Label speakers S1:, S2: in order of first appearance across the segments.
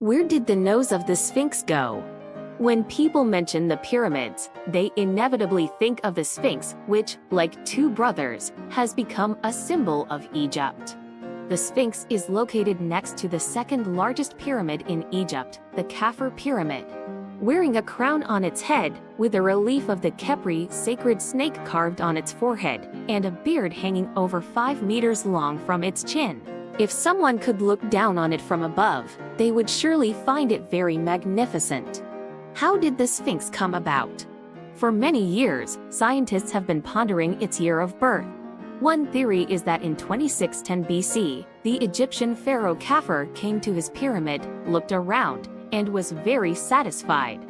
S1: Where did the nose of the Sphinx go? When people mention the pyramids, they inevitably think of the Sphinx, which, like two brothers, has become a symbol of Egypt. The Sphinx is located next to the second largest pyramid in Egypt, the Khafre Pyramid. Wearing a crown on its head, with a relief of the Khepri sacred snake carved on its forehead, and a beard hanging over 5 meters long from its chin. If someone could look down on it from above, they would surely find it very magnificent. How did the Sphinx come about? For many years, scientists have been pondering its year of birth. One theory is that in 2610 BC, the Egyptian pharaoh Khafre came to his pyramid, looked around, and was very satisfied.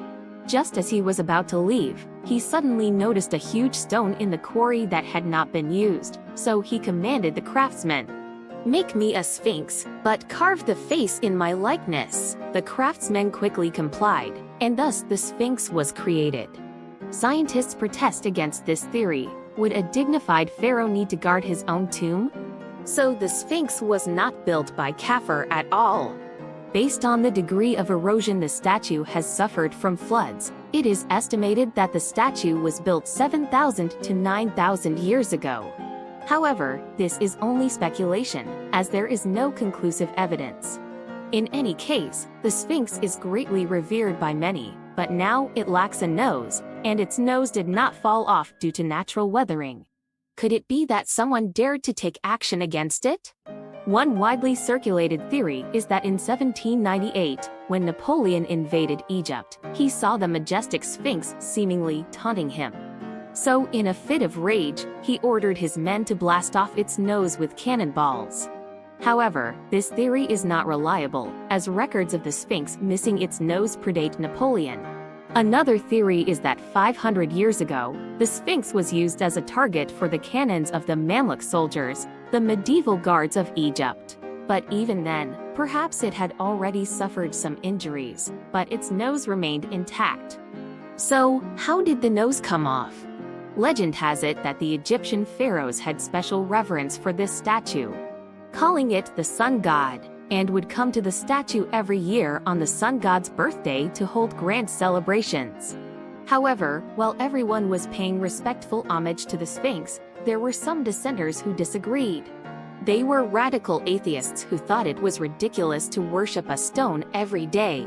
S1: Just as he was about to leave, he suddenly noticed a huge stone in the quarry that had not been used, so he commanded the craftsmen, "Make me a sphinx, but carve the face in my likeness." The craftsmen quickly complied, and thus the Sphinx was created. Scientists protest against this theory. Would a dignified pharaoh need to guard his own tomb? So the Sphinx was not built by Khafre at all. Based on the degree of erosion the statue has suffered from floods, it is estimated that the statue was built 7,000 to 9,000 years ago. However, this is only speculation, as there is no conclusive evidence. In any case, the Sphinx is greatly revered by many, but now it lacks a nose, and its nose did not fall off due to natural weathering. Could it be that someone dared to take action against it? One widely circulated theory is that in 1798, when Napoleon invaded Egypt, he saw the majestic Sphinx seemingly taunting him. So, in a fit of rage, he ordered his men to blast off its nose with cannonballs. However, this theory is not reliable, as records of the Sphinx missing its nose predate Napoleon. Another theory is that 500 years ago, the Sphinx was used as a target for the cannons of the Mamluk soldiers, the medieval guards of Egypt. But even then, perhaps it had already suffered some injuries, but its nose remained intact. So, how did the nose come off? Legend has it that the Egyptian pharaohs had special reverence for this statue, calling it the sun god, and would come to the statue every year on the sun god's birthday to hold grand celebrations. However, while everyone was paying respectful homage to the Sphinx, there were some dissenters who disagreed. They were radical atheists who thought it was ridiculous to worship a stone every day.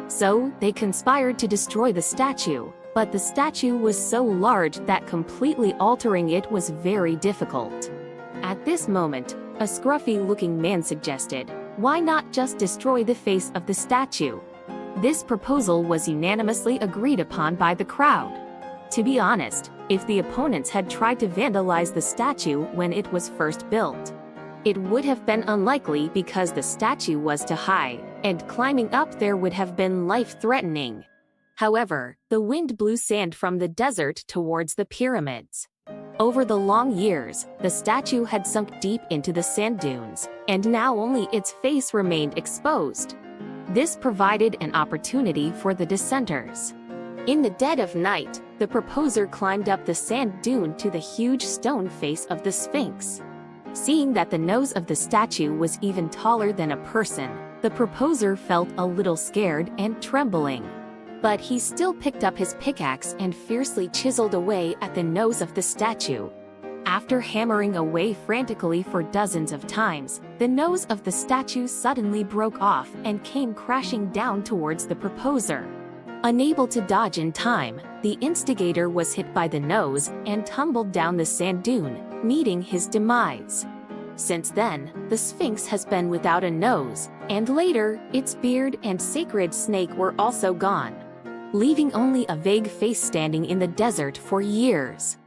S1: So, they conspired to destroy the statue, but the statue was so large that completely altering it was very difficult. At this moment, a scruffy-looking man suggested, "Why not just destroy the face of the statue?" This proposal was unanimously agreed upon by the crowd. To be honest, if the opponents had tried to vandalize the statue when it was first built, it would have been unlikely because the statue was too high, and climbing up there would have been life-threatening. However, the wind blew sand from the desert towards the pyramids. Over the long years, the statue had sunk deep into the sand dunes, and now only its face remained exposed. This provided an opportunity for the dissenters. In the dead of night, the proposer climbed up the sand dune to the huge stone face of the Sphinx. Seeing that the nose of the statue was even taller than a person, the proposer felt a little scared and trembling. But he still picked up his pickaxe and fiercely chiseled away at the nose of the statue. After hammering away frantically for dozens of times, the nose of the statue suddenly broke off and came crashing down towards the proposer. Unable to dodge in time, the instigator was hit by the nose and tumbled down the sand dune, meeting his demise. Since then, the Sphinx has been without a nose, and later, its beard and sacred snake were also gone, leaving only a vague face standing in the desert for years.